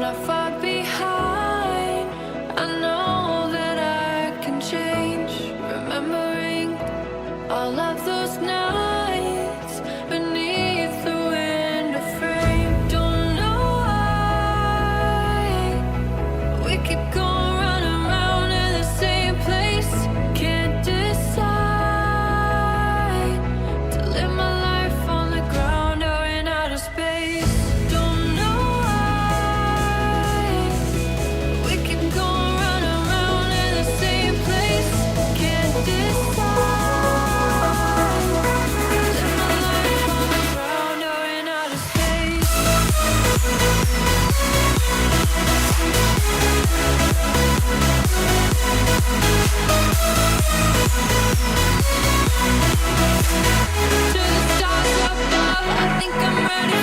not far behind. I know that I can change. Remembering all of those nights beneath the window frame. Don't know why we keep going running around in the same place. Can't decide to live my life on the ground or in outer space. Don't know why we keep going running around in the same place. Can't decide to live my life on the ground or in outer space. To the stars above, I think I'm ready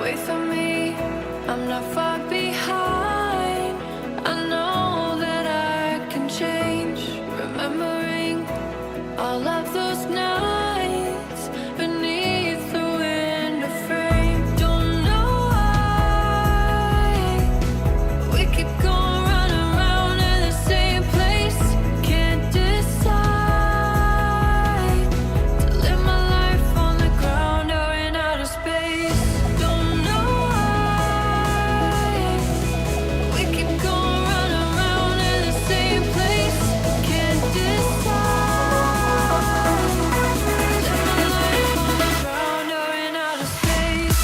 Wait for me, I'm not far behind. I know that I can change. Remembering all of those nights beneath the window frame. Don't know why we keep going running around in the same place. Can't decide to live my life on the ground or in outer space. Don't know why we keep going running around in the same place. Can't decide to live my life on the ground or in outer space.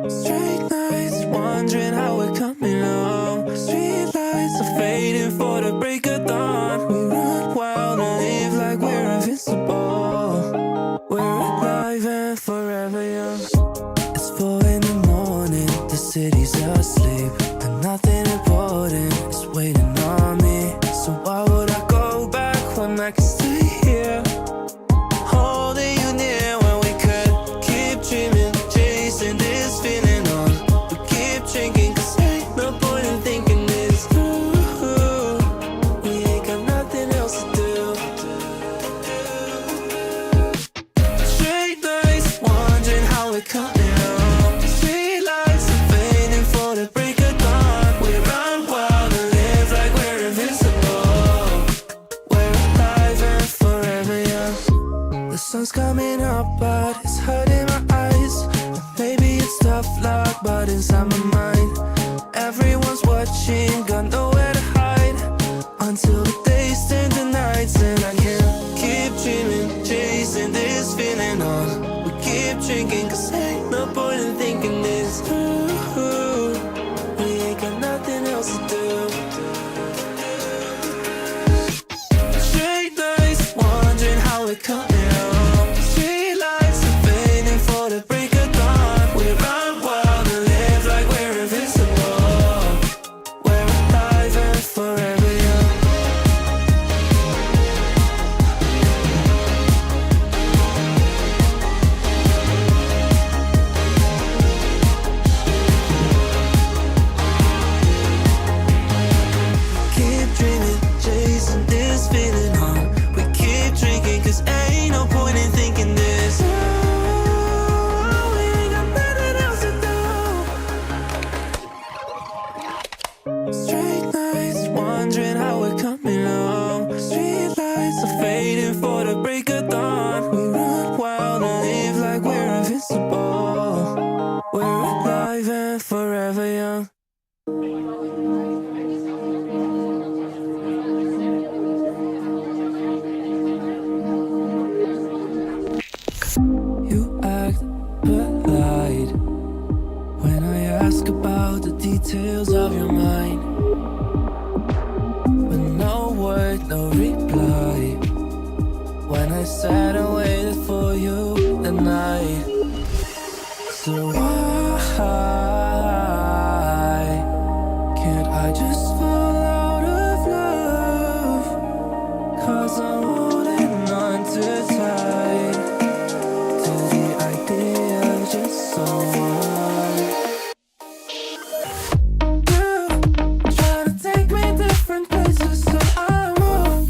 Straight nights, wondering how we're coming home. Street lights are fading for the break of dawn. We run wild and live like we're invincible. We're alive and forever young. It's 4 in the morning, the city's asleep, and nothing important is waiting on me. So why would I go back when I can stay here? Holding you near when we could keep dreaming, chasing this feeling on. We keep drinking, cause ain't no point in thinking this through. We ain't got nothing else to do. Straight nights, wondering how we're coming home. Street lights are fading for the break of dawn. We run wild and live like we're invincible. We're alive and forever young. The sun's coming up, but it's hurting my eyes. And maybe it's tough luck, but inside my mind, everyone's watching, got nowhere to hide. Until the days turn to nights, and I can't keep dreaming, chasing this feeling on. We keep drinking, cause ain't no point in thinking this through. We ain't got nothing else to do. Straight nights, wondering how we're coming home. Street lights are fading for the break of dawn. We run wild and live like we're invincible. We're alive and forever young. ask about the details of your mind, but no word, no reply. When I sat and waited for you at night. So why can't I just fall out of love? 'Cause I'm holding on too tight to the idea of just someone. You try to take me different places, so I move.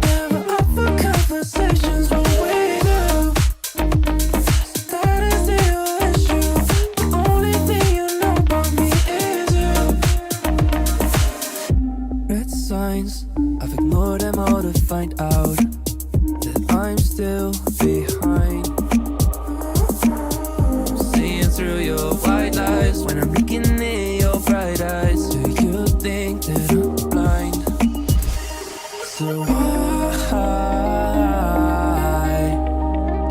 Never up for conversations when we do. That is the issue. The only thing you know about me is you. Red signs, I've ignored them all to find out that I'm still behind. Seeing through your white lies when I'm looking in your bright eyes. Do you think that I'm blind? So why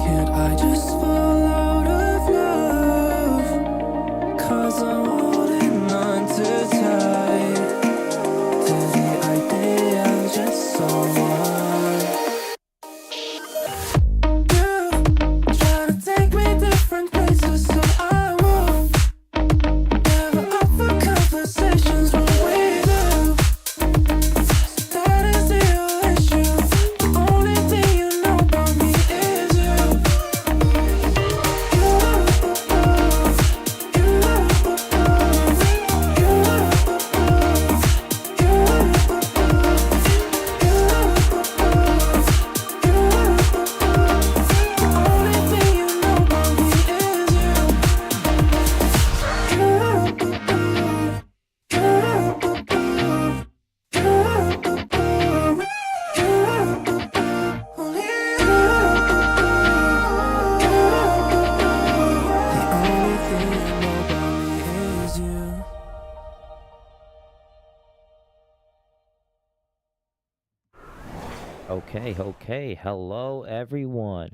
can't I just fall out of love? 'Cause I'm holding on too tight to the idea of just someone. You try to take me different places, so I move. Never up for conversations when we do. That is the issue. The only thing you know about me is you. Okay. Hello, everyone.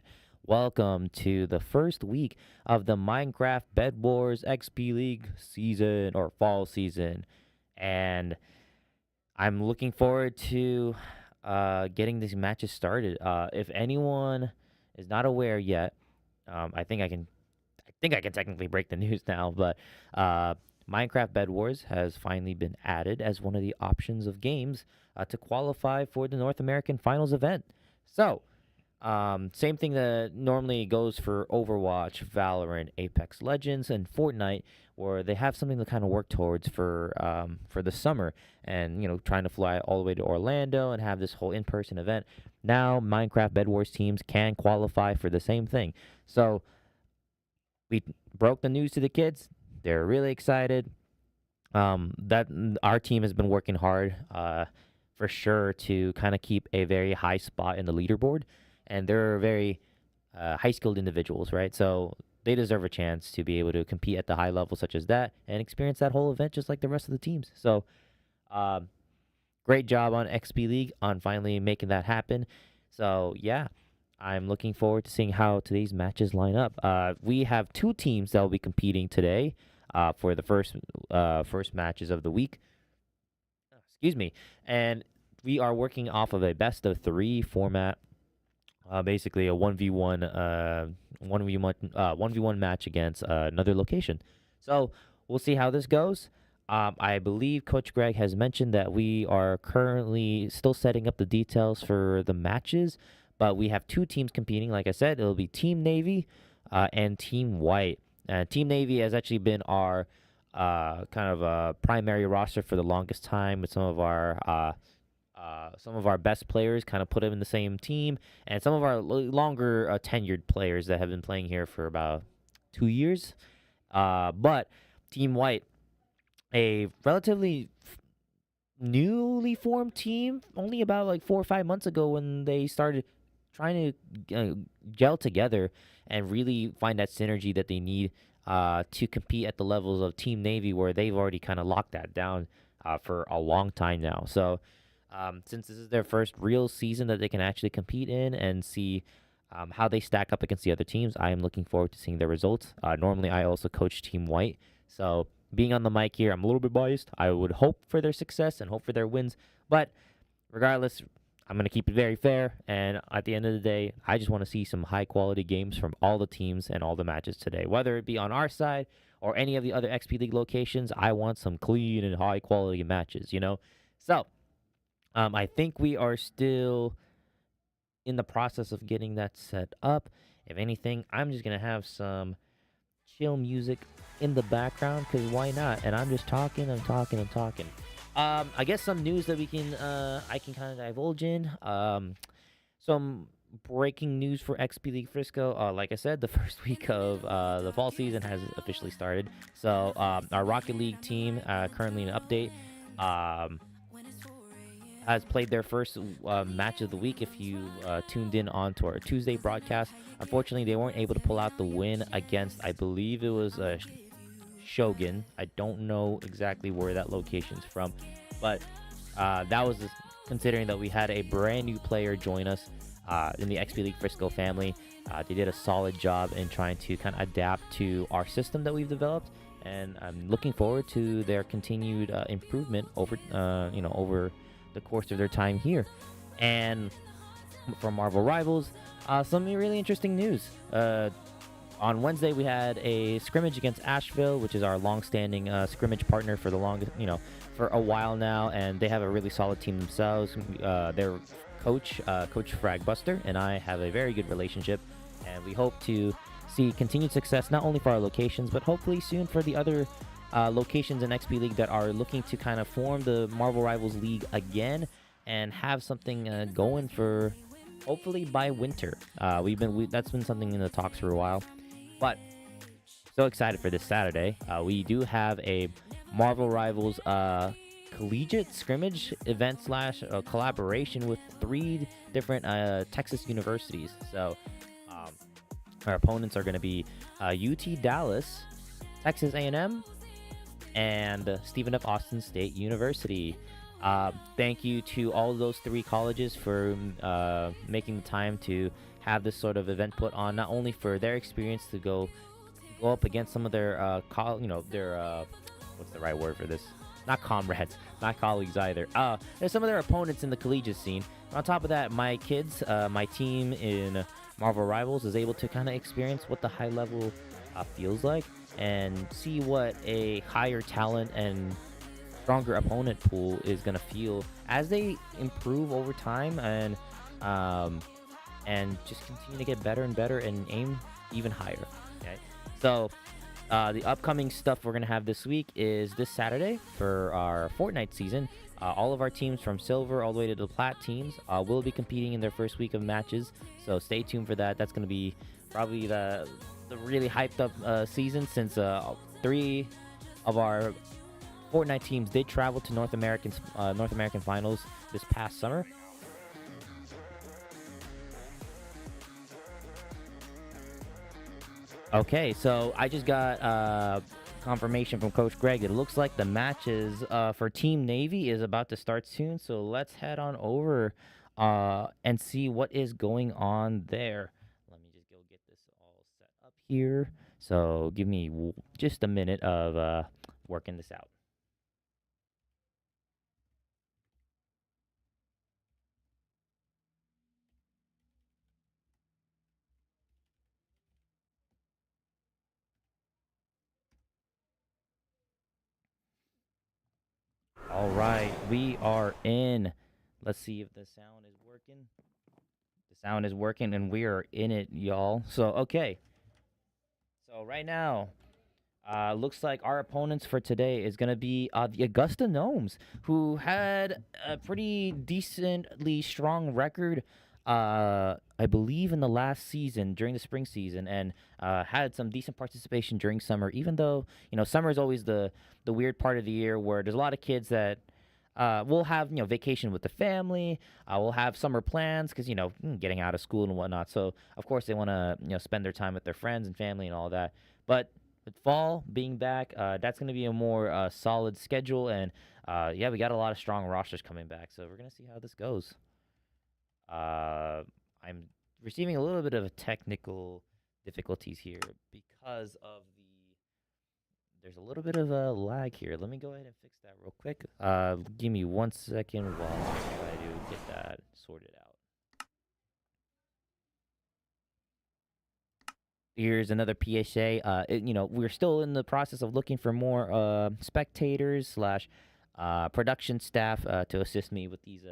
Welcome to the first week of the Minecraft Bedwars XP League season or fall season. And I'm looking forward to getting these matches started. If anyone is not aware yet, I think I can technically break the news now, but Minecraft Bedwars has finally been added as one of the options of games to qualify for the North American Finals event. So, same thing that normally goes for Overwatch, Valorant, Apex Legends, and Fortnite, where they have something to kind of work towards for the summer, and trying to fly all the way to Orlando and have this whole in-person event. Now, Minecraft Bedwars teams can qualify for the same thing. So, we broke the news to the kids. They're really excited. That our team has been working hard, for sure, to kind of keep a very high spot in the leaderboard, and they're very high-skilled individuals, right? So they deserve a chance to be able to compete at the high level such as that and experience that whole event just like the rest of the teams. So, great job on XP League on finally making that happen. So yeah, I'm looking forward to seeing how today's matches line up. We have two teams that will be competing today for the first matches of the week. Excuse me. And we are working off of a best of 3 format. Basically a 1v1 match against another location. So we'll see how this goes. I believe Coach Greg has mentioned that we are currently still setting up the details for the matches, but we have 2 teams competing. Like I said, it'll be Team Navy and Team White. Team Navy has actually been our kind of primary roster for the longest time, with some of our best players kind of put them in the same team, and some of our longer tenured players that have been playing here for about 2 years. But Team White, a relatively newly formed team, only about like 4 or 5 months ago, when they started trying to gel together and really find that synergy that they need to compete at the levels of Team Navy, where they've already kind of locked that down for a long time now. So since this is their first real season that they can actually compete in and see how they stack up against the other teams, I am looking forward to seeing their results. Normally, I also coach Team White, So being on the mic here, I'm a little bit biased. I would hope for their success and hope for their wins, but regardless, I'm going to keep it very fair. And at the end of the day, I just want to see some high quality games from all the teams and all the matches today, whether it be on our side or any of the other XP League locations. I want some clean and high quality matches, you know? So I think we are still in the process of getting that set up. If anything, I'm just going to have some chill music in the background because why not? And I'm just talking, I'm talking, I'm talking. I guess some news that I can kind of divulge in. Some breaking news for XP League Frisco. Like I said, the first week of the fall season has officially started. So our Rocket League team, currently in update, has played their first match of the week. If you tuned in onto our Tuesday broadcast, unfortunately they weren't able to pull out the win against, I believe it was Shogun. I don't know exactly where that location's from, but that was considering that we had a brand new player join us in the XP League Frisco family. They did a solid job in trying to kind of adapt to our system that we've developed, and I'm looking forward to their continued improvement over over the course of their time here. And from Marvel Rivals, some really interesting news. On Wednesday, we had a scrimmage against Asheville, which is our long-standing scrimmage partner for the longest, for a while now, and they have a really solid team themselves. Their coach, Coach Fragbuster, and I have a very good relationship, and we hope to see continued success not only for our locations, but hopefully soon for the other locations in XP League that are looking to kind of form the Marvel Rivals League again and have something going for hopefully by winter. That's been something in the talks for a while. But so excited for this Saturday. We do have a Marvel Rivals collegiate scrimmage event / collaboration with 3 different Texas universities. So our opponents are going to be UT Dallas, Texas A&M, and Stephen F. Austin State University. Thank you to all of those 3 colleges for making the time to have this sort of event put on, not only for their experience to go up against some of their what's the right word for this? Not comrades, not colleagues either. There's some of their opponents in the collegiate scene. On top of that, my kids, my team in Marvel Rivals is able to kind of experience what the high level feels like and see what a higher talent and stronger opponent pool is going to feel as they improve over time and just continue to get better and better and aim even higher. Okay, so the upcoming stuff we're going to have this week is this Saturday for our Fortnite season. All of our teams from Silver all the way to the Plat teams will be competing in their first week of matches, so stay tuned for that. That's going to be probably the really hyped up season, since 3 of our Fortnite teams did travel to North American finals this past summer. Okay, so I just got confirmation from Coach Greg. It looks like the matches for Team Navy is about to start soon, so let's head on over and see what is going on there. Let me just go get this all set up here. So give me just a minute of working this out. All right, we are in. Let's see if the sound is working. The sound is working, and we are in it, y'all. So, okay. So, right now, looks like our opponents for today is going to be the Augusta Gnomes, who had a pretty decently strong record, I believe, in the last season, during the spring season, and had some decent participation during summer, even though, summer is always the weird part of the year where there's a lot of kids that will have, vacation with the family, will have summer plans because, getting out of school and whatnot. So, of course, they want to, spend their time with their friends and family and all that. But with fall being back, that's going to be a more solid schedule. And, yeah, we got a lot of strong rosters coming back. So we're going to see how this goes. I'm receiving a little bit of technical difficulties here because of There's a little bit of a lag here. Let me go ahead and fix that real quick. Give me 1 second while I try to get that sorted out. Here's another PSA. We're still in the process of looking for more spectators slash production staff to assist me with these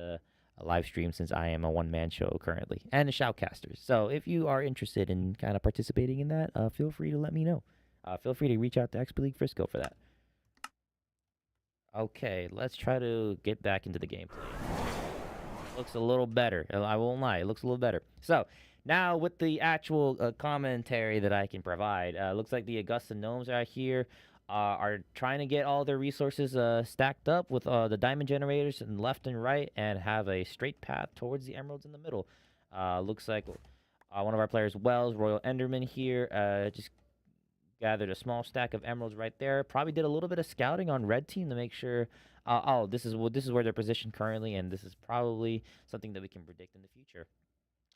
live streams, since I am a one-man show currently and a shoutcaster. So if you are interested in kind of participating in that, feel free to let me know. Feel free to reach out to XP League Frisco for that. Okay, let's try to get back into the gameplay. Looks a little better. I won't lie, it looks a little better. So now with the actual commentary that I can provide, looks like the Augusta Gnomes out here are trying to get all their resources stacked up with the diamond generators and left and right, and have a straight path towards the emeralds in the middle. Looks like one of our players, Wells, Royal Enderman here, just gathered a small stack of emeralds right there. Probably did a little bit of scouting on red team to make sure. This is where they're positioned currently, and this is probably something that we can predict in the future.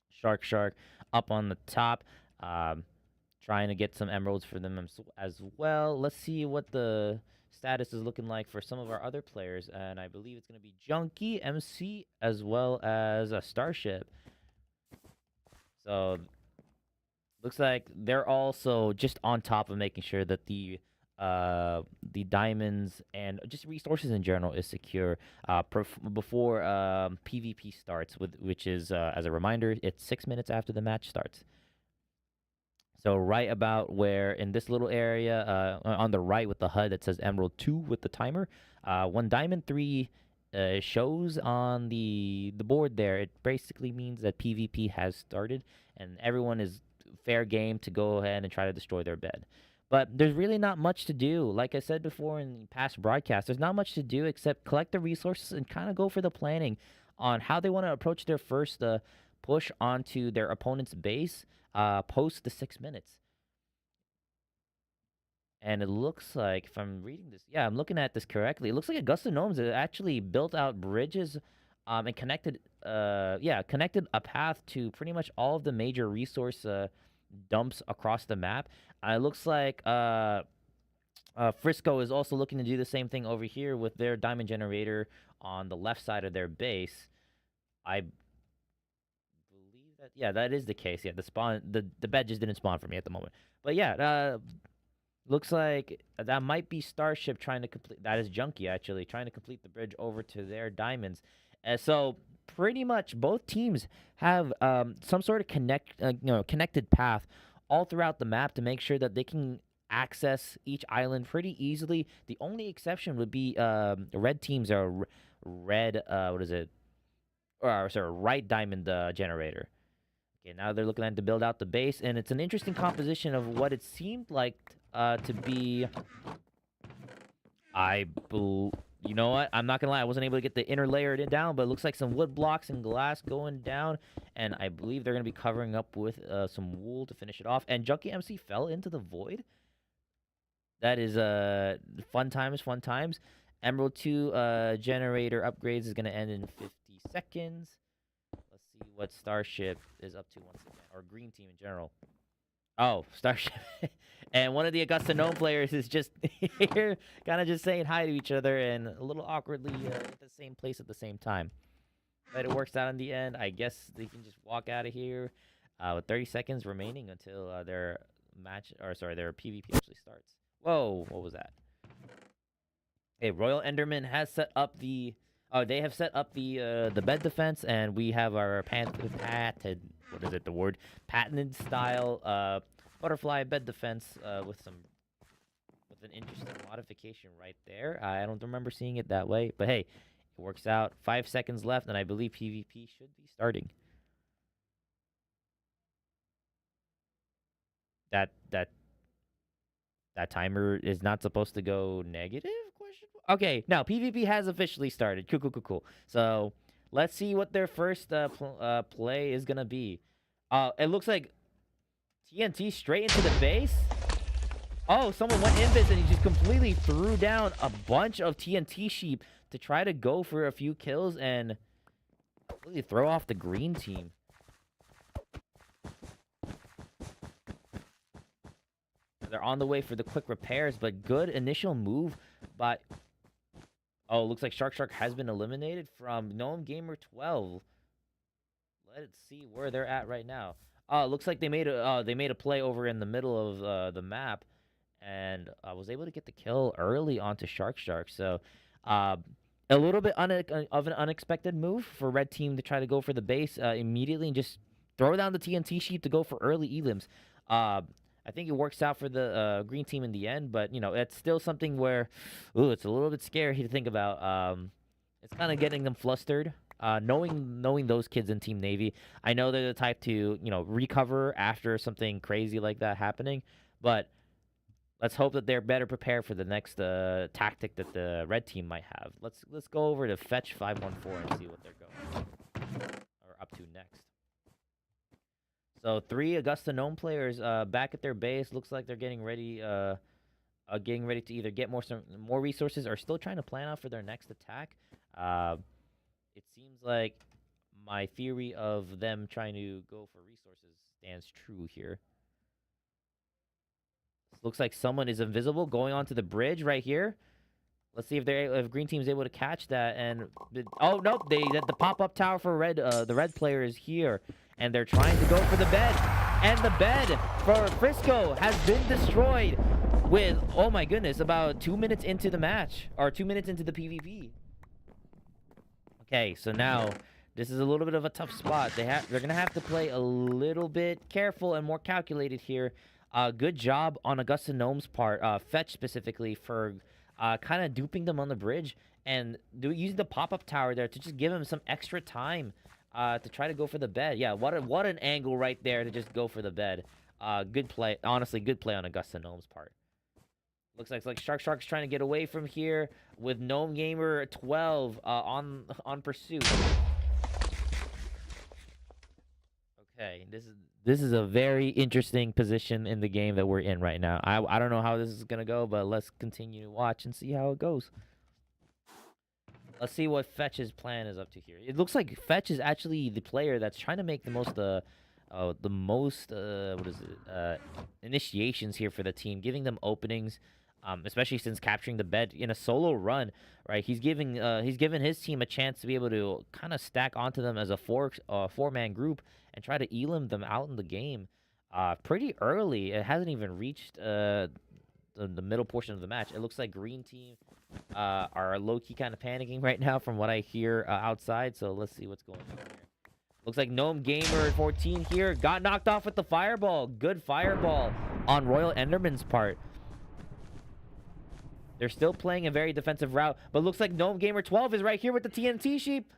Shark up on the top, trying to get some emeralds for them as well. Let's see what the status is looking like for some of our other players, and I believe it's going to be Junkie, MC, as well as a Starship. So looks like they're also just on top of making sure that the diamonds and just resources in general is secure before PvP starts, which is, as a reminder, it's 6 minutes after the match starts. So right about where in this little area on the right with the HUD that says Emerald 2 with the timer, when Diamond 3 shows on the board there, it basically means that PvP has started and everyone is fair game to go ahead and try to destroy their bed. But there's really not much to do. Like I said before in past broadcasts, there's not much to do except collect the resources and kind of go for the planning on how they want to approach their first push onto their opponent's base post the 6 minutes. And it looks like, if I'm reading this, yeah, I'm looking at this correctly, it looks like Augusta Gnomes have actually built out bridges and connected a path to pretty much all of the major resource dumps across the map. It looks like Frisco is also looking to do the same thing over here with their diamond generator on the left side of their base. I believe that, yeah, that is the case. Yeah, the bed just didn't spawn for me at the moment. But yeah, looks like that might be Starship trying to complete. That is Junkie actually trying to complete the bridge over to their diamonds. So pretty much both teams have some sort of connected path all throughout the map to make sure that they can access each island pretty easily. The only exception would be red teams are red. What is it? Or sorry, right diamond generator. Okay, now they're looking at to build out the base, and it's an interesting composition of what it seemed like to be. You know what? I'm not gonna lie. I wasn't able to get the inner layer down, but it looks like some wood blocks and glass going down, and I believe they're gonna be covering up with some wool to finish it off. And Junkie MC fell into the void. That is fun times. Emerald 2 generator upgrades is gonna end in 50 seconds. Let's see what Starship is up to once again, or Green Team in general. Oh, Starship. And one of the Augusta Gnome players is just here, kind of just saying hi to each other and a little awkwardly at the same place at the same time. But it works out in the end. I guess they can just walk out of here with 30 seconds remaining until their PvP actually starts. Whoa, what was that? Hey, Royal Enderman has set up the... Oh, they have set up the bed defense, and we have our patented style butterfly bed defense with an interesting modification right there. I don't remember seeing it that way, but hey, it works out. 5 seconds left, and I believe PvP should be starting. That timer is not supposed to go negative? Okay, now PvP has officially started. Cool. So let's see what their first play is gonna be. It looks like TNT straight into the base. Oh, someone went invis and he just completely threw down a bunch of TNT sheep to try to go for a few kills and really throw off the green team. they're on the way for the quick repairs, but good initial move by... Oh, looks like Shark has been eliminated from Gnome Gamer 12. Let's see where they're at right now. Looks like they made a play over in the middle of the map, and was able to get the kill early onto Shark. So, a little bit of an unexpected move for Red Team to try to go for the base immediately and just throw down the TNT sheep to go for early elims. I think it works out for the green team in the end, but you know it's still something where, it's a little bit scary to think about. It's kind of getting them flustered. Knowing those kids in Team Navy, I know they're the type to recover after something crazy like that happening, but let's hope that they're better prepared for the next tactic that the red team might have. Let's go over to Fetch 514 and see what they're going or up to next. So 3 Augusta Gnome players back at their base. Looks like they're getting ready to either get more resources or still trying to plan out for their next attack. It seems like my theory of them trying to go for resources stands true here. Looks like someone is invisible going onto the bridge right here. Let's see if green team is able to catch that. And oh nope, the pop-up tower for red. The red player is here, and they're trying to go for the bed. And the bed for Frisco has been destroyed with, oh my goodness, about 2 minutes into the match or 2 minutes into the PvP. Okay, so now this is a little bit of a tough spot. They're gonna have to play a little bit careful and more calculated here. Good job on Augusta Gnome's part, Fetch specifically, for kind of duping them on the bridge and using the pop-up tower there to just give them some extra time to try to go for the bed. Yeah, what an angle right there to just go for the bed. Good play, honestly, good play on Augusta Gnome's part. Looks like Shark's trying to get away from here with Gnome Gamer 12 on pursuit. Okay, this is a very interesting position in the game that we're in right now. I don't know how this is gonna go, but let's continue to watch and see how it goes. Let's see what Fetch's plan is up to here. It looks like Fetch is actually the player that's trying to make the most initiations here for the team, giving them openings. Especially since capturing the bed in a solo run, right? He's given his team a chance to be able to kind of stack onto them as a four-man group and try to elim them out in the game pretty early. It hasn't even reached the middle portion of the match. It looks like green team are low-key kind of panicking right now from what I hear outside, so let's see what's going on here. Looks like Gnome Gamer 14 here got knocked off with the fireball. Good fireball on Royal Enderman's part. They're still playing a very defensive route, but looks like Gnome Gamer 12 is right here with the TNT sheep.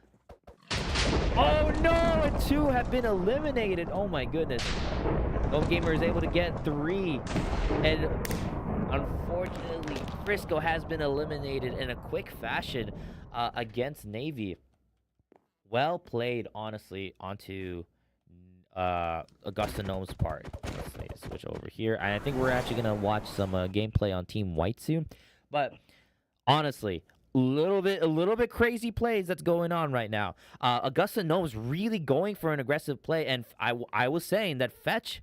Oh no, and 2 have been eliminated. Oh my goodness. Gnome Gamer is able to get 3. And unfortunately, Frisco has been eliminated in a quick fashion against Navy. Well played, honestly, onto Augusta Gnome's part. Let's switch over here. And I think we're actually going to watch some gameplay on Team White soon. But honestly, a little bit crazy plays that's going on right now. Augusta Gnome's really going for an aggressive play, and I was saying that Fetch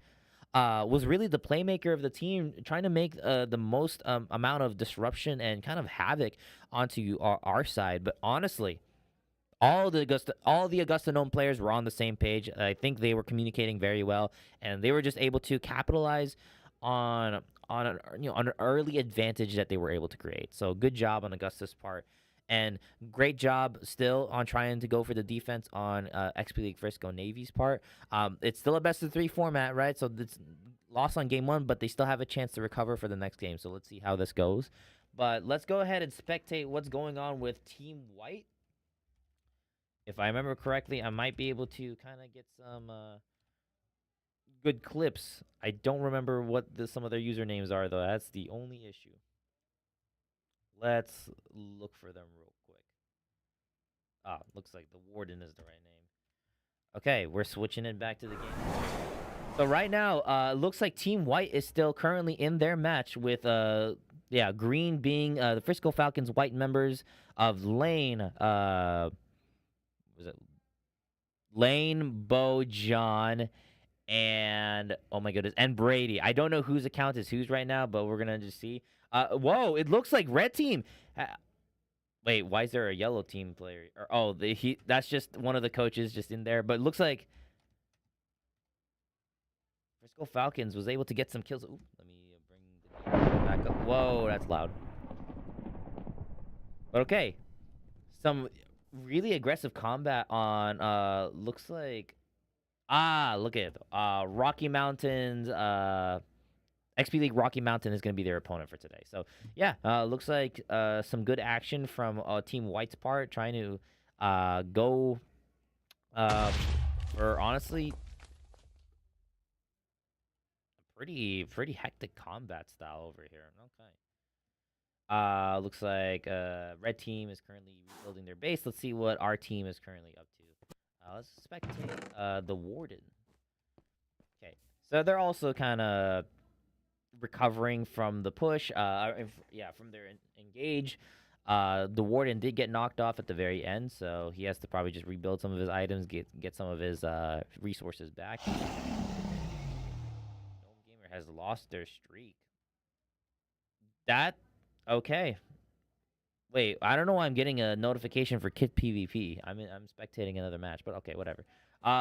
was really the playmaker of the team, trying to make the most amount of disruption and kind of havoc onto our side. But honestly, all the Augusta Gnome players were on the same page. I think they were communicating very well, and they were just able to capitalize on an early advantage that they were able to create. So good job on Augusta's part, and great job still on trying to go for the defense on XP League Frisco Navy's part. It's still a best-of-3 format, right? So it's lost on game 1, but they still have a chance to recover for the next game. So let's see how this goes. But let's go ahead and spectate what's going on with Team White. If I remember correctly, I might be able to kind of get some good clips. I don't remember what some of their usernames are, though. That's the only issue. Let's look for them real quick. Looks like the Warden is the right name. Okay, we're switching it back to the game. So right now, looks like Team White is still currently in their match with green being the Frisco Falcons white members of Lane. Was it Lane, Bo, John, And oh my goodness, and Brady. I don't know whose account is whose right now, but we're gonna just see. Whoa! It looks like red team. Wait, why is there a yellow team player? Or that's just one of the coaches just in there. But it looks like Frisco Falcons was able to get some kills. Ooh, let me bring the game back up. Whoa, that's loud. But okay, some really aggressive combat on. Looks like look at it. Rocky Mountains. XP League Rocky Mountain is going to be their opponent for today. So, yeah, looks like some good action from Team White's part, trying to go for, honestly, a pretty hectic combat style over here. Okay. Looks like red team is currently rebuilding their base. Let's see what our team is currently up to. Let's spectate the Warden. Okay, so they're also kind of recovering from the push, from their engage. The Warden did get knocked off at the very end, so he has to probably just rebuild some of his items, get some of his resources back. Gnome Gamer has lost their streak. Okay. Wait, I don't know why I'm getting a notification for Kit PvP. I'm spectating another match, but okay, whatever.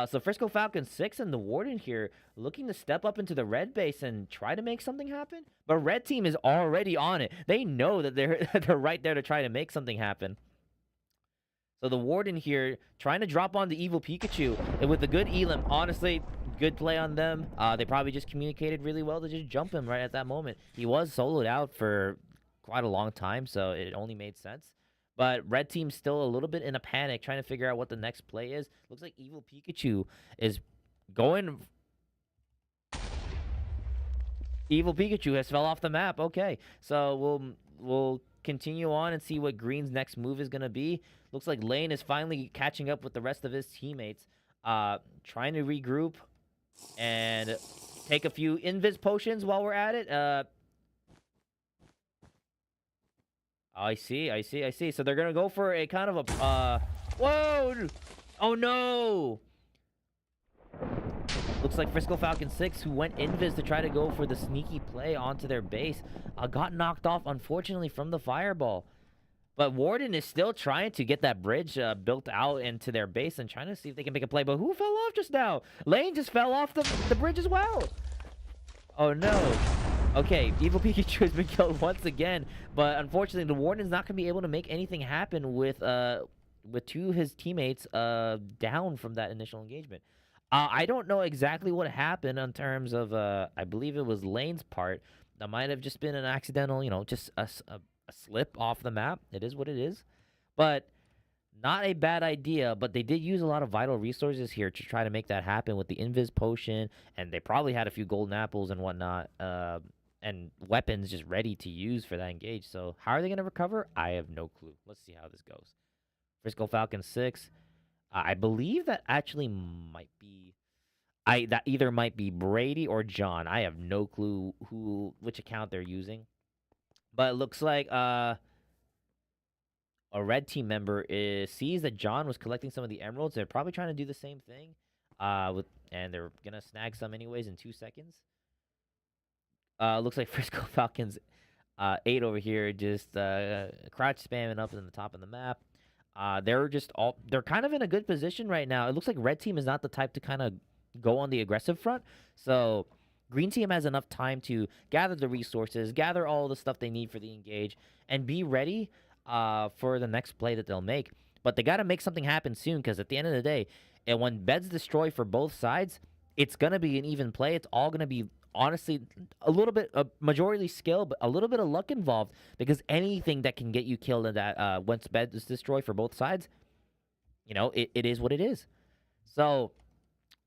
So Frisco Falcons 6 and the Warden here looking to step up into the red base and try to make something happen. But red team is already on it. They know that they're right there to try to make something happen. So the Warden here trying to drop on the evil Pikachu, and with a good Elim, honestly, good play on them. They probably just communicated really well to just jump him right at that moment. He was soloed out for quite a long time, so it only made sense. But red team's still a little bit in a panic, trying to figure out what the next play is. Looks like evil Pikachu is going. Evil Pikachu has fell off the map. Okay, so we'll continue on and see what Green's next move is gonna be. Looks like Lane is finally catching up with the rest of his teammates, trying to regroup and take a few invis potions while we're at it. I see. So they're gonna go for a kind of a whoa! Oh no! Looks like Frisco Falcon 6, who went invis to try to go for the sneaky play onto their base, got knocked off, unfortunately, from the fireball. But Warden is still trying to get that bridge built out into their base and trying to see if they can make a play. But who fell off just now? Lane just fell off the bridge as well. Oh no. Okay, Evil Pikachu has been killed once again, but unfortunately, the Warden's not going to be able to make anything happen with two of his teammates down from that initial engagement. I don't know exactly what happened in terms of, I believe it was Lane's part. That might have just been an accidental, just a slip off the map. It is what it is. But not a bad idea, but they did use a lot of vital resources here to try to make that happen with the Invis Potion, and they probably had a few golden apples and whatnot, and weapons just ready to use for that engage. So how are they going to recover? I have no clue. Let's see how this goes. Frisco Falcon 6. I believe that actually might be... that either might be Brady or John. I have no clue which account they're using. But it looks like a red team member sees that John was collecting some of the emeralds. They're probably trying to do the same thing. And they're going to snag some anyways in 2 seconds. Looks like Frisco Falcons 8 over here just crouch spamming up in the top of the map. They're kind of in a good position right now. It looks like red team is not the type to kind of go on the aggressive front. So green team has enough time to gather the resources, gather all the stuff they need for the engage, and be ready for the next play that they'll make. But they got to make something happen soon, because at the end of the day, and when beds destroy for both sides, it's going to be an even play. It's all going to be, honestly, a little bit of majority skill, but a little bit of luck involved, because anything that can get you killed in that once bed is destroyed for both sides, it is what it is. So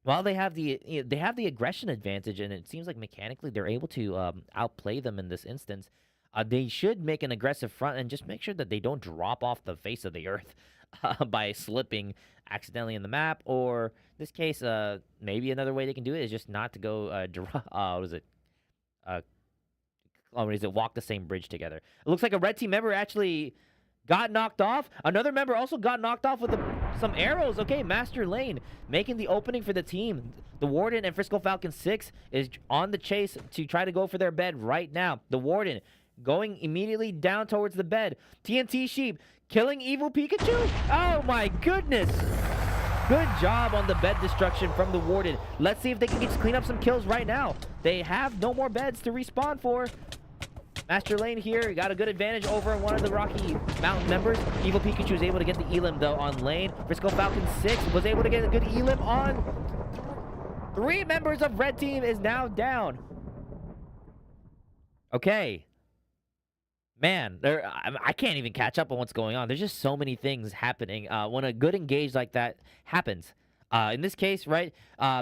while they have the aggression advantage, and it seems like mechanically they're able to outplay them in this instance, they should make an aggressive front and just make sure that they don't drop off the face of the earth by slipping accidentally in the map, or in this case, maybe another way they can do it is just not to go walk the same bridge together. It looks like a red team member actually got knocked off. Another member also got knocked off with a some arrows. Okay, Master Lane making the opening for the team. The Warden and Frisco Falcon 6 is on the chase to try to go for their bed right now. The Warden going immediately down towards the bed. TNT Sheep killing Evil Pikachu. Oh my goodness. Good job on the bed destruction from the Warden. Let's see if they can just clean up some kills right now. They have no more beds to respawn for. Master Lane here got a good advantage over one of the Rocky Mountain members. Evil Pikachu was able to get the Elim though on Lane. Frisco Falcon 6 was able to get a good Elim on. 3 members of Red Team is now down. Okay. Man, I can't even catch up on what's going on. There's just so many things happening when a good engage like that happens. In this case, right,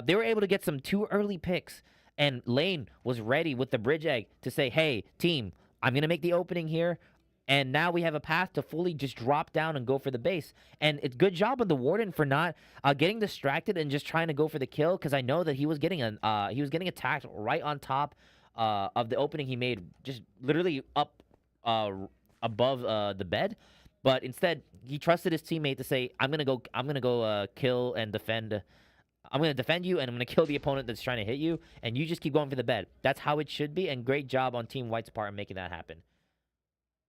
they were able to get some 2 early picks. And Lane was ready with the bridge egg to say, hey, team, I'm going to make the opening here. And now we have a path to fully just drop down and go for the base. And it's good job of the Warden for not getting distracted and just trying to go for the kill. Because I know that he was getting attacked right on top of the opening he made, just literally up above the bed. But instead, he trusted his teammate to say, I'm gonna go kill and defend. I'm going to defend you, and I'm going to kill the opponent that's trying to hit you, and you just keep going for the bed. That's how it should be, and great job on Team White's part in making that happen.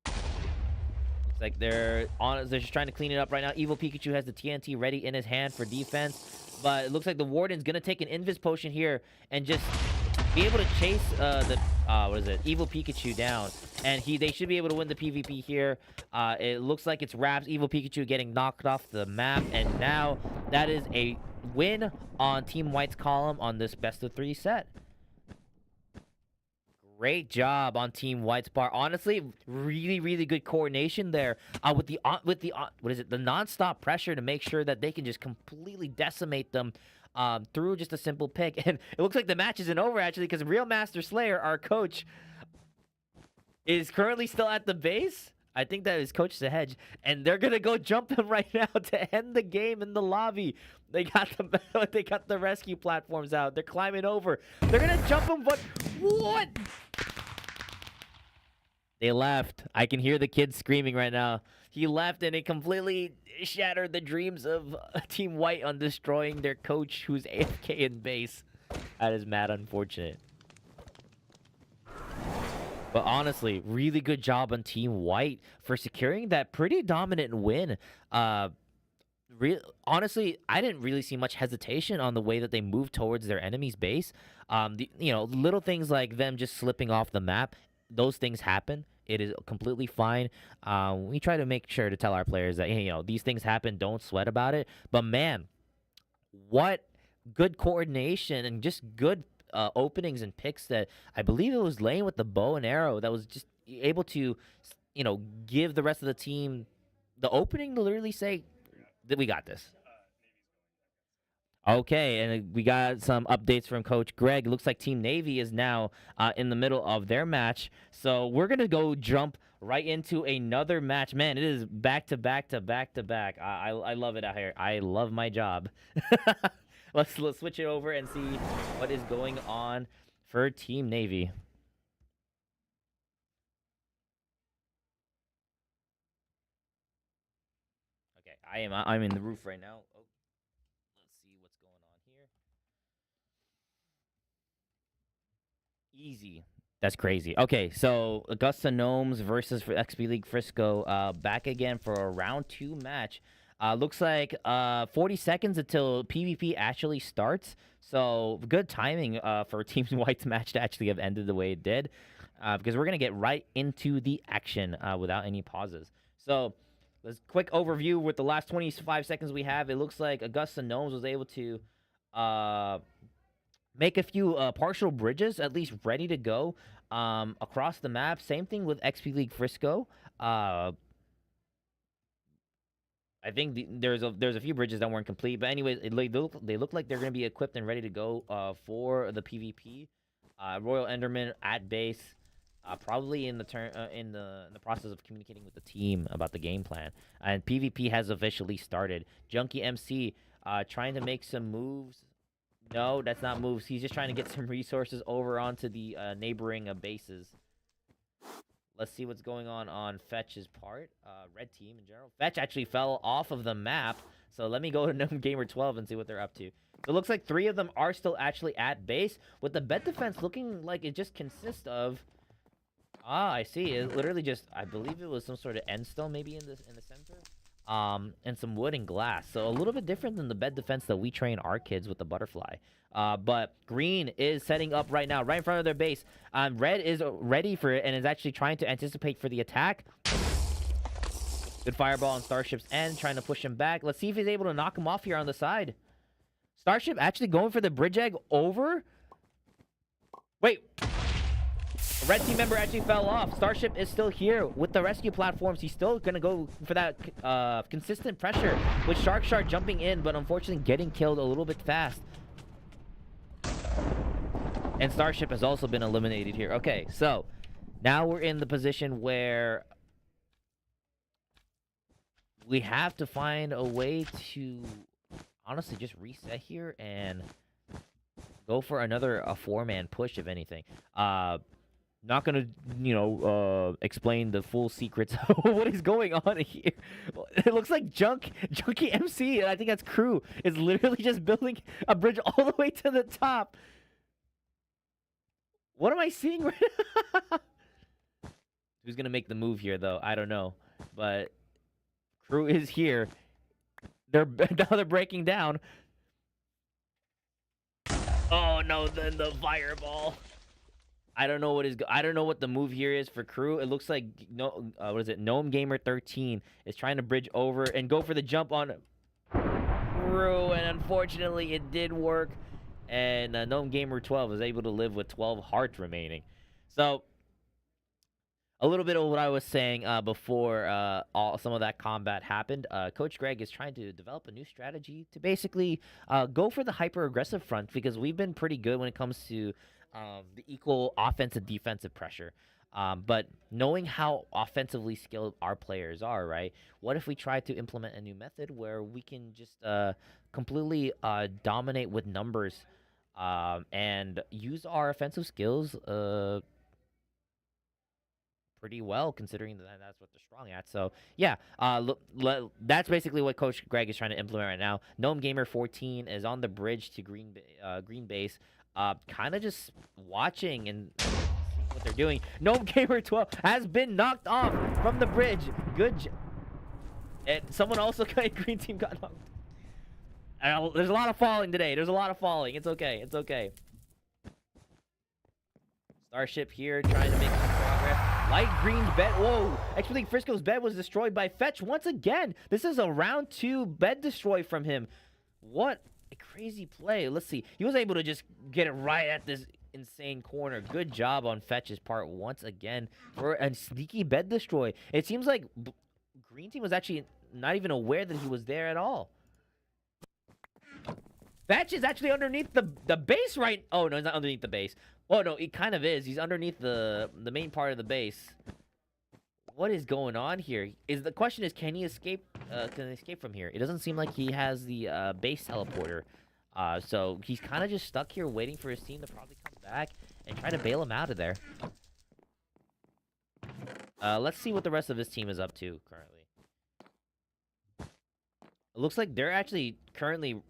Looks like they're just trying to clean it up right now. Evil Pikachu has the TNT ready in his hand for defense, but it looks like the Warden's going to take an Invis Potion here and just be able to chase Evil Pikachu down. And they should be able to win the PvP here. It looks like it's Raps. Evil Pikachu getting knocked off the map, and now that is a win on Team White's column on this best of 3 set. Great job on Team White's part. Honestly, really, really good coordination there with the non-stop pressure to make sure that they can just completely decimate them through just a simple pick. And it looks like the match isn't over actually, because Real Master Slayer, our coach, is currently still at the base. I think that is Coach Sahej, and they're gonna go jump him right now to end the game in the lobby. They got the rescue platforms out. They're climbing over. They're gonna jump him, but what? They left. I can hear the kids screaming right now. He left, and it completely shattered the dreams of Team White on destroying their coach, who's AFK in base. That is mad unfortunate. But honestly, really good job on Team White for securing that pretty dominant win. Honestly, I didn't really see much hesitation on the way that they moved towards their enemy's base. Little things like them just slipping off the map, those things happen. It is completely fine. We try to make sure to tell our players that, hey, these things happen. Don't sweat about it. But man, what good coordination and just good openings and picks that I believe it was Lane with the bow and arrow that was just able to, give the rest of the team the opening to literally say that we got this. Okay, and we got some updates from Coach Greg. It looks like Team Navy is now in the middle of their match. So we're going to go jump right into another match. Man, it is back to back to back to back. I love it out here. I love my job. Let's switch it over and see what is going on for Team Navy. Okay, I'm in the roof right now. Oh, let's see what's going on here. Easy. That's crazy. Okay, so Augusta Gnomes versus XP League Frisco back again for a round 2 match. Looks like 40 seconds until PvP actually starts. So good timing for Team White's match to actually have ended the way it did. Because we're going to get right into the action without any pauses. So let's quick overview with the last 25 seconds we have. It looks like Augusta Gnomes was able to make a few partial bridges, at least ready to go across the map. Same thing with XP League Frisco. I think there's a few bridges that weren't complete, but anyways, they look like they're going to be equipped and ready to go for the PvP. Royal Enderman at base, probably in the process of communicating with the team about the game plan. And PvP has officially started. Junkie MC trying to make some moves. No, that's not moves. He's just trying to get some resources over onto the neighboring bases. Let's see what's going on Fetch's part. Red team in general. Fetch actually fell off of the map. So let me go to Gnome Gamer 12 and see what they're up to. So it looks like 3 of them are still actually at base, with the bed defense looking like it just consists of... Ah, I see. It literally just... I believe it was some sort of end stone maybe in the center. And some wood and glass. So a little bit different than the bed defense that we train our kids with the butterfly. But green is setting up right now, right in front of their base. Red is ready for it and is actually trying to anticipate for the attack. Good fireball on Starship's end, trying to push him back. Let's see if he's able to knock him off here on the side. Starship actually going for the bridge egg over. Wait. A red team member actually fell off. Starship is still here with the rescue platforms. He's still going to go for that consistent pressure with Shark jumping in, but unfortunately getting killed a little bit fast. And Starship has also been eliminated here. Okay, so now we're in the position where we have to find a way to honestly just reset here and go for another 4-man push, if anything. Not gonna, explain the full secrets of what is going on here. It looks like Junkie MC, and I think that's crew, is literally just building a bridge all the way to the top. What am I seeing right now? Who's gonna make the move here, though? I don't know. But crew is here. Now they're breaking down. Oh no! Then the fireball. I don't know what the move here is for crew. It looks like Gnome Gamer 13 is trying to bridge over and go for the jump on crew, and unfortunately it did work. And Gnome Gamer 12 is able to live with 12 hearts remaining. So a little bit of what I was saying before some of that combat happened. Coach Greg is trying to develop a new strategy to basically go for the hyper-aggressive front, because we've been pretty good when it comes to the equal offensive defensive pressure. But knowing how offensively skilled our players are, right? What if we try to implement a new method where we can just completely dominate with numbers and use our offensive skills pretty well, considering that that's what they're strong at. So yeah, that's basically what Coach Greg is trying to implement right now. Gnome Gamer 14 is on the bridge to green base, kind of just watching and seeing what they're doing. Gnome Gamer 12 has been knocked off from the bridge. And someone also got green team got knocked. There's a lot of falling today. There's a lot of falling. It's okay. It's okay. Starship here trying to make some progress. Light green's bed. Whoa. Actually, Frisco's bed was destroyed by Fetch once again. This is a round 2 bed destroy from him. What a crazy play. Let's see. He was able to just get it right at this insane corner. Good job on Fetch's part once again for a sneaky bed destroy. It seems like green team was actually not even aware that he was there at all. Fetch is actually underneath the base right... Oh, no, he's not underneath the base. Oh, no, it kind of is. He's underneath the main part of the base. What is going on here? The question is, can he escape from here? It doesn't seem like he has the base teleporter. So he's kind of just stuck here waiting for his team to probably come back and try to bail him out of there. Let's see what the rest of his team is up to currently. It looks like they're actually currently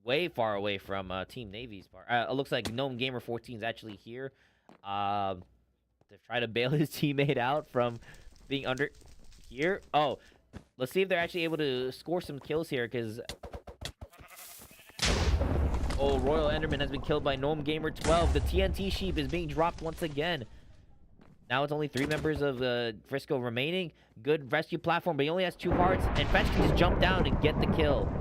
way far away from Team Navy's part. It looks like Gnome Gamer 14 is actually here to try to bail his teammate out from being under here. Oh, let's see if they're actually able to score some kills here, because Royal Enderman has been killed by Gnome Gamer 12. The TNT sheep is being dropped once again. Now it's only 3 members of Frisco remaining. Good rescue platform, but he only has 2 hearts, and Fetch can just jump down and get the kill.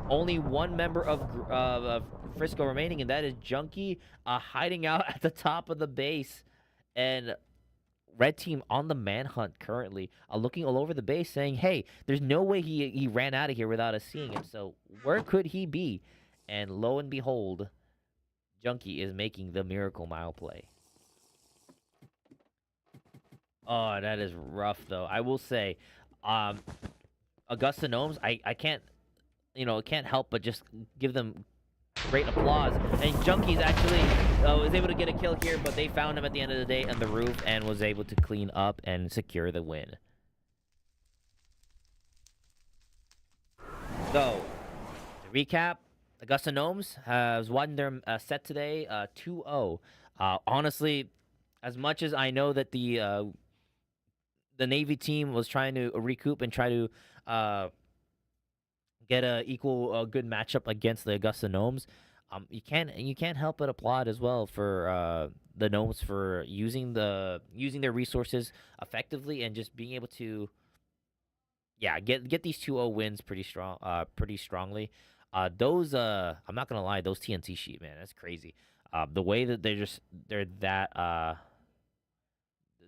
Only 1 member of Frisco remaining, and that is Junkie hiding out at the top of the base. And red team on the manhunt currently, looking all over the base, saying, hey, there's no way he ran out of here without us seeing him. So where could he be? And lo and behold, Junkie is making the Miracle Mile play. Oh, that is rough, though. I will say, Augusta Gnomes, I can't, can't help but just give them Great applause. And Junkies actually was able to get a kill here, but they found him at the end of the day on the roof and was able to clean up and secure the win. So, to recap, Augusta Gnomes has won their set today 2-0. Honestly, as much as I know that the Navy team was trying to recoup and try to get a good matchup against the Augusta Gnomes, you can't help but applaud as well for the Gnomes for using their resources effectively and just being able to get these 2-0 wins pretty strongly. Those I'm not gonna lie, those TNT sheet, man, that's crazy. The way that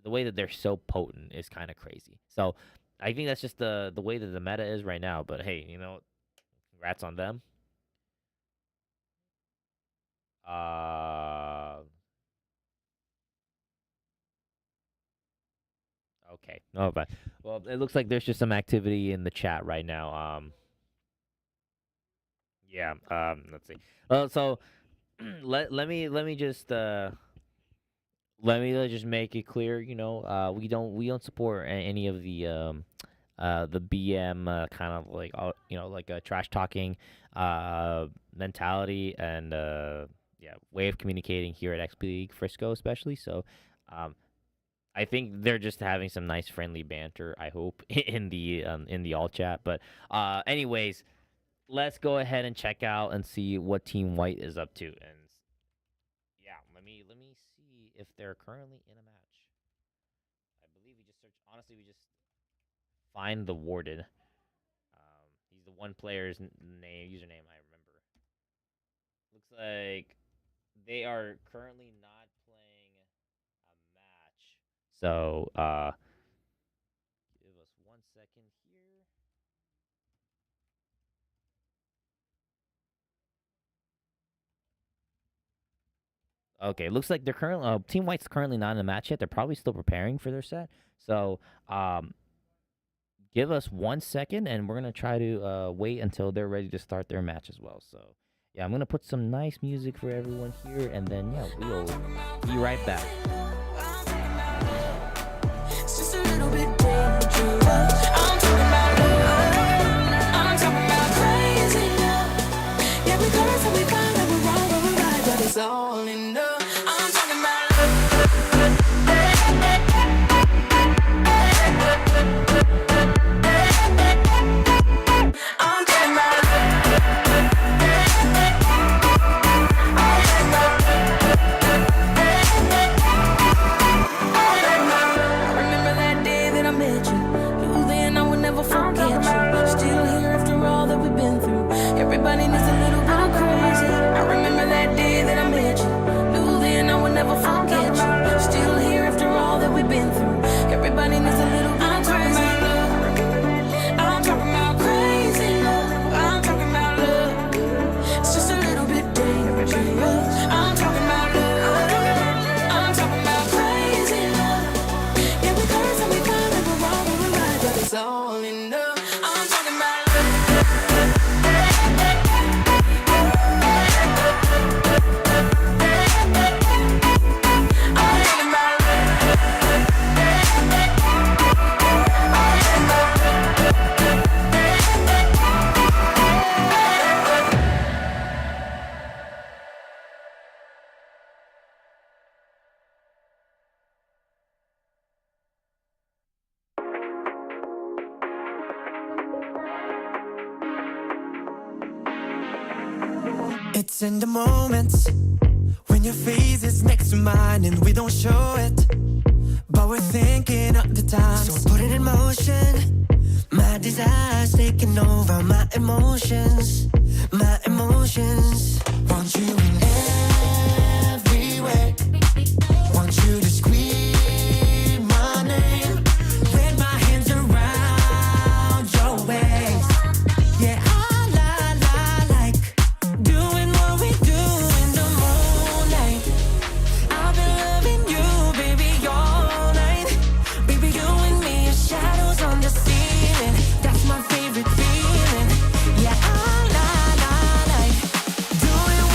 the way that they're so potent is kind of crazy. So I think that's just the way that the meta is right now. But hey, congrats on them. Okay. Oh, but well, it looks like there's just some activity in the chat right now. Yeah. Let's see. So let me just make it clear. We don't support any of the BM kind of like like a trash talking mentality and way of communicating here at XP League Frisco, especially. So I think they're just having some nice friendly banter, I hope, in the all chat. But anyways, let's go ahead and check out and see what Team White is up to. And yeah, let me see if they're currently in a match. I believe we just searched. Honestly, we just find the Warden. He's the one player's username I remember. Looks like they are currently not playing a match. So, give us 1 second here. Okay, looks like they're currently Team White's currently not in a match yet. They're probably still preparing for their set. So, give us 1 second, and we're gonna try to wait until they're ready to start their match as well. So, yeah, I'm gonna put some nice music for everyone here, and then we'll be right back. It's just a little bit dangerous. I'm talking about love. I'm talking about crazy love. Yeah, we got so we find that we're wrong, but we're right, but it's all in love. I'm talking about everybody needs a little bit of crazy. I remember that day that I met you. Knew then I would never forget you. Still here after all that we've been through. Everybody needs a little bit of crazy love. I'm talking about crazy love. I'm talking about love. It's just a little bit dangerous. I'm talking about love. I'm talking about crazy love. Yeah, we curse and we find that we're wrong, but we're right, but it's all in love. I'm talking about It's in the moments when your face is next to mine and we don't show it, but we're thinking of the time. So put it in motion. My desire's taking over my emotions. My emotions. Want you in every way. Want you to scream my name. With my hands around your waist. Yeah, I like doing what we do in the moonlight. I've been loving you, baby, all night. Baby, you and me are shadows on the ceiling. That's my favorite feeling. Yeah, I like doing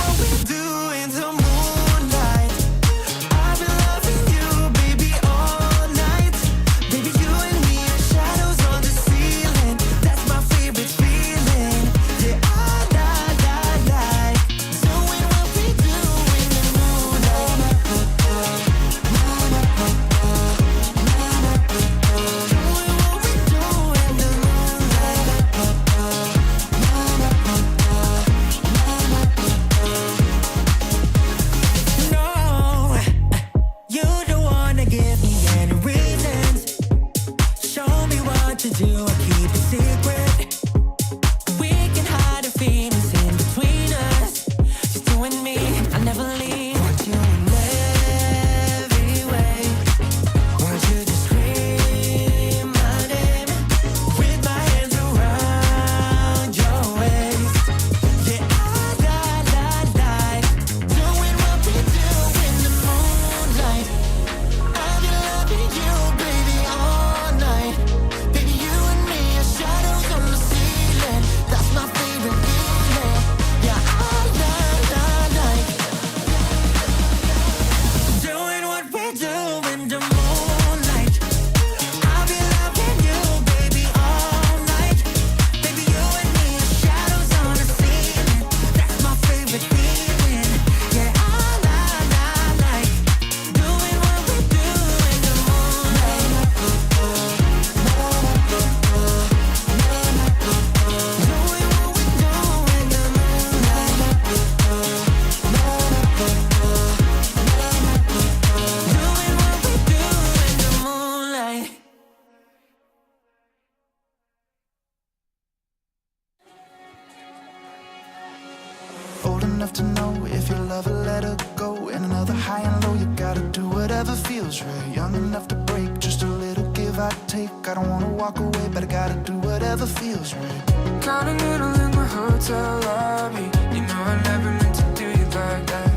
if you love her, let her go. In another high and low, you gotta do whatever feels right. Young enough to break, just a little give I take. I don't wanna walk away, but I gotta do whatever feels right. Got a little in my hotel lobby. You know I never meant to do you like that.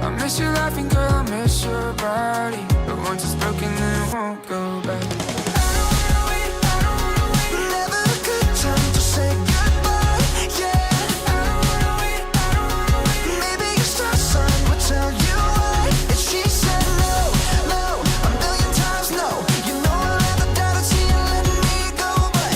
I miss you laughing, girl, I miss your body. But once it's broken, then it won't go back. Never a good time to say goodbye, yeah. Maybe a star sign would tell you why. And she said no, no, a million times no. You know I'll never doubt it, see you letting me go. But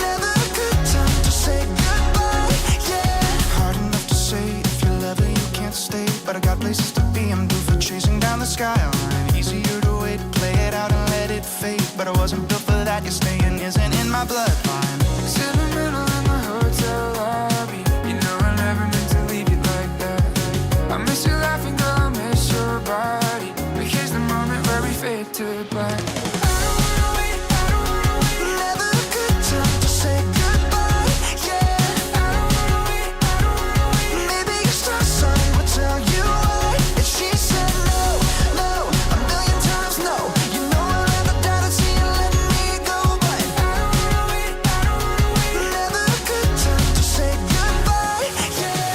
never a good time to say goodbye, yeah. Hard enough to say if you love her, you can't stay. But I got places to be, I'm due for chasing down the skyline. Easier to wait, play it out and let it fade. But I wasn't built for that, your staying isn't in my bloodline. Sentimental in my hotel lobby. You know I never meant to leave you like that. I miss you laughing, girl, I miss your body. But here's the moment where we fade to black. Never a good time to say goodbye, yeah. Maybe a star sign would tell you why. And she said no, no, a million times no. You know I'll never doubt it, see you letting me go. But never a good time to say goodbye, yeah.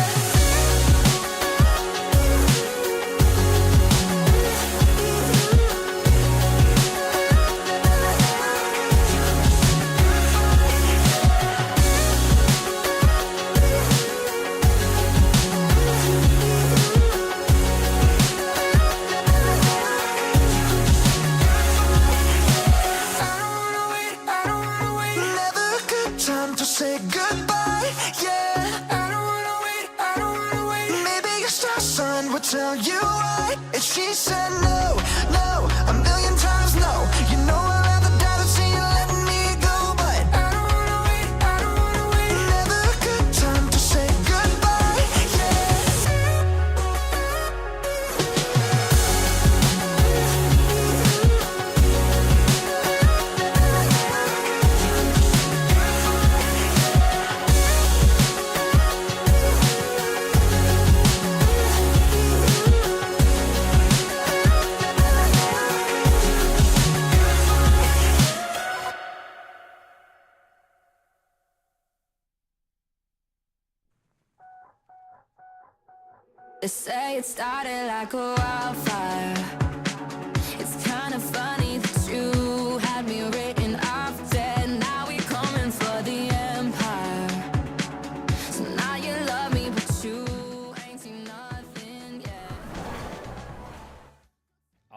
Never a good time to say goodbye, yeah. I don't wanna wait. Maybe a star sign would tell you why. And she said no, no, a million times no. You know I'll never doubt it, see you letting me go. But I don't wanna wait. never a good time to say goodbye, yeah. They say it started like a wildfire. It's kind of funny that you had me written off dead. Now we coming for the empire. So now you love me, but you ain't seen nothing yet.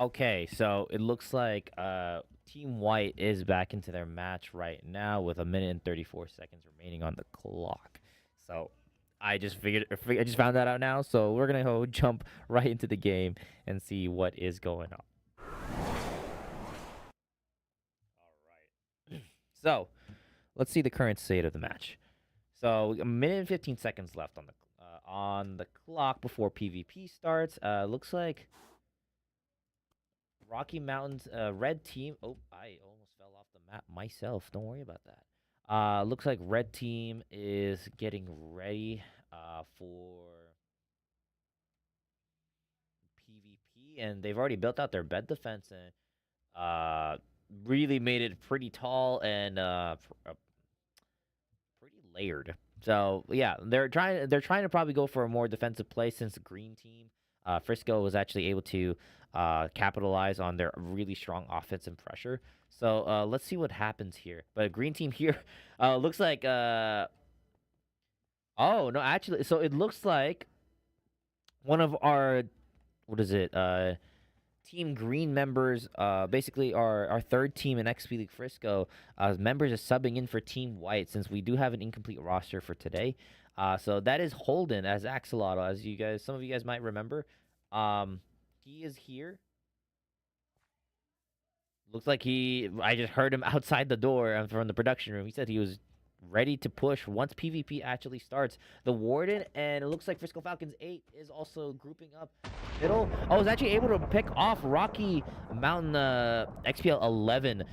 Okay, so it looks like Team White is back into their match right now with 1 minute and 34 seconds remaining on the clock. So I just I just found that out now. So we're gonna go jump right into the game and see what is going on. All right. So let's see the current state of the match. So 1 minute and 15 seconds left on the clock before PvP starts. Looks like Rocky Mountains red team. Oh, I almost fell off the map myself. Don't worry about that. Looks like red team is getting ready for PvP, and they've already built out their bed defense and really made it pretty tall and pretty layered. So yeah, they're trying to probably go for a more defensive play since the green team Frisco was actually able to capitalize on their really strong offensive pressure. So let's see what happens here. But green team here looks like oh no, actually, so it looks like one of our Team Green members, basically our third team in XP League Frisco, members are subbing in for Team White since we do have an incomplete roster for today. So that is Holden as Axolotl, as some of you guys might remember. He is here. Looks like I just heard him outside the door from the production room. He said he was ready to push once PvP actually starts. The Warden, and it looks like Frisco Falcons 8 is also grouping up middle. I was actually able to pick off Rocky Mountain XPL 11.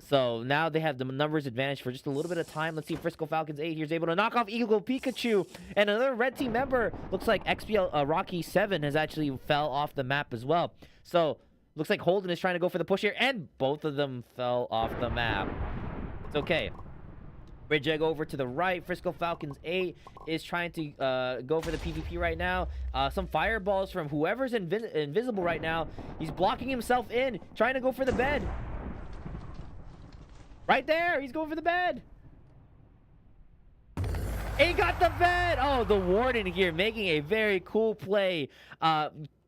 So now they have the numbers advantage for just a little bit of time. Let's see if Frisco Falcons 8 here is able to knock off Eagle Pikachu. And another red team member, looks like XPL Rocky 7 has actually fell off the map as well. So looks like Holden is trying to go for the push here, and both of them fell off the map. It's okay. Bridge egg over to the right. Frisco Falcons 8 is trying to go for the PvP right now. Some fireballs from whoever's invisible right now. He's blocking himself in, trying to go for the bed. Right there, he's going for the bed. He got the bed. Oh, the Warden here making a very cool play.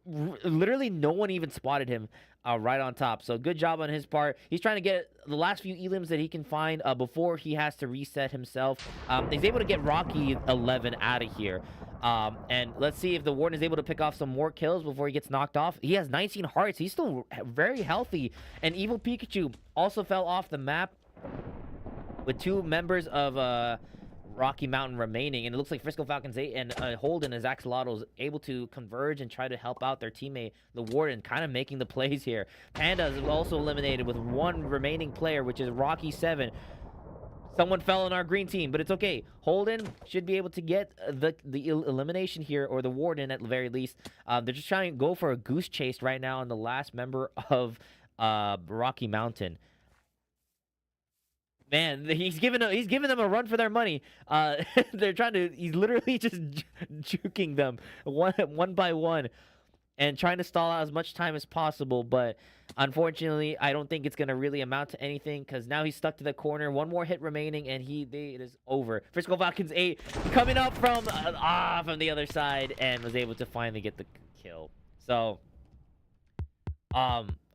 Literally no one even spotted him right on top. So good job on his part. He's trying to get the last few elims that he can find before he has to reset himself. He's able to get Rocky 11 out of here. And let's see if the Warden is able to pick off some more kills before he gets knocked off. He has 19 hearts. He's still very healthy. And Evil Pikachu also fell off the map with 2 members of Rocky Mountain remaining, and it looks like Frisco Falcons 8 and Holden as Axolotl is able to converge and try to help out their teammate, the Warden, kind of making the plays here. Panda is also eliminated with 1 remaining player, which is Rocky 7. Someone fell on our green team, but it's okay. Holden should be able to get the elimination here, or the Warden at the very least. They're just trying to go for a goose chase right now on the last member of Rocky Mountain. Man, he's giving them a run for their money. They're trying to. He's literally just juking them one by one, and trying to stall out as much time as possible. But unfortunately, I don't think it's gonna really amount to anything, because now he's stuck to the corner. 1 more hit remaining, and it is over. Frisco Falcons 8 coming up from the other side, and was able to finally get the kill. So,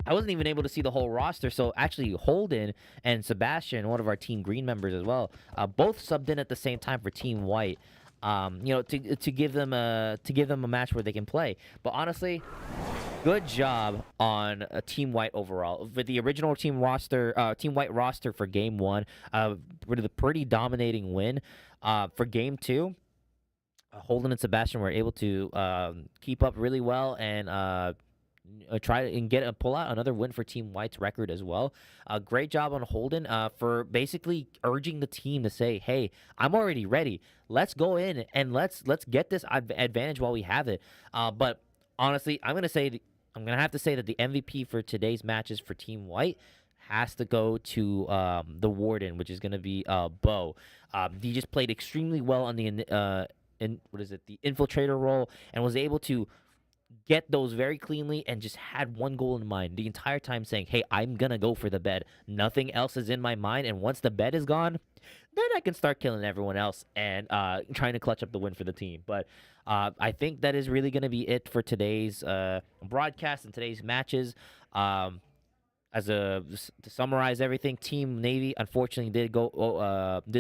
I wasn't even able to see the whole roster, so actually Holden and Sebastian, one of our Team Green members as well, both subbed in at the same time for Team White. You know, to give them a match where they can play. But honestly, good job on Team White overall. For the original Team White roster for Game 1, with a pretty dominating win. For Game 2, Holden and Sebastian were able to keep up really well and try and pull out another win for Team White's record as well. Great job on Holden for basically urging the team to say, "Hey, I'm already ready. Let's go in and let's get this advantage while we have it." But honestly, I'm gonna have to say that the MVP for today's matches for Team White has to go to the Warden, which is gonna be Bo. He just played extremely well on the the infiltrator role, and was able to get those very cleanly, and just had one goal in mind the entire time, saying, "Hey, I'm gonna go for the bed. Nothing else is in my mind, and once the bed is gone, then I can start killing everyone else and trying to clutch up the win for the team." But I think that is really gonna be it for today's broadcast and today's matches. To summarize everything, Team Navy unfortunately did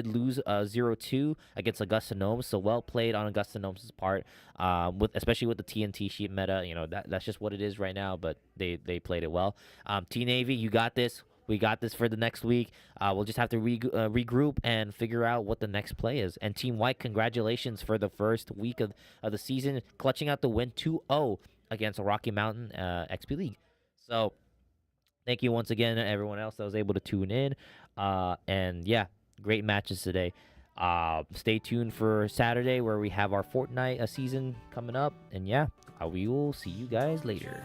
lose 0-2 against Augusta Gnomes. So well played on Augusta Gnomes' part, especially with the TNT sheet meta. You know, that's just what it is right now. But they played it well. Team Navy, you got this. We got this for the next week. We'll just have to regroup and figure out what the next play is. And Team White, congratulations for the first week of the season, clutching out the win 2-0 against the Rocky Mountain XP League. So thank you once again to everyone else that was able to tune in. And yeah, great matches today. Stay tuned for Saturday, where we have our Fortnite season coming up. And yeah, we will see you guys later.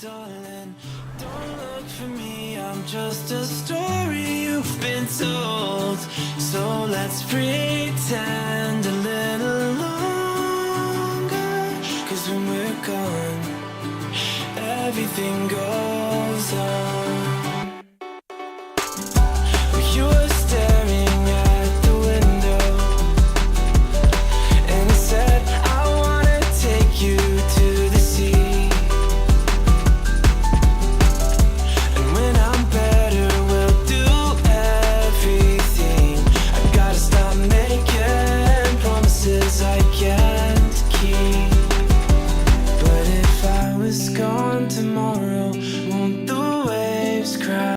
Darling, don't look for me, I'm just a story you've been told. So let's pretend a little longer, 'cause when we're gone, everything goes on. You were staring at the window, and I said, I wanna take you to the sea. I can't keep, but if I was gone tomorrow,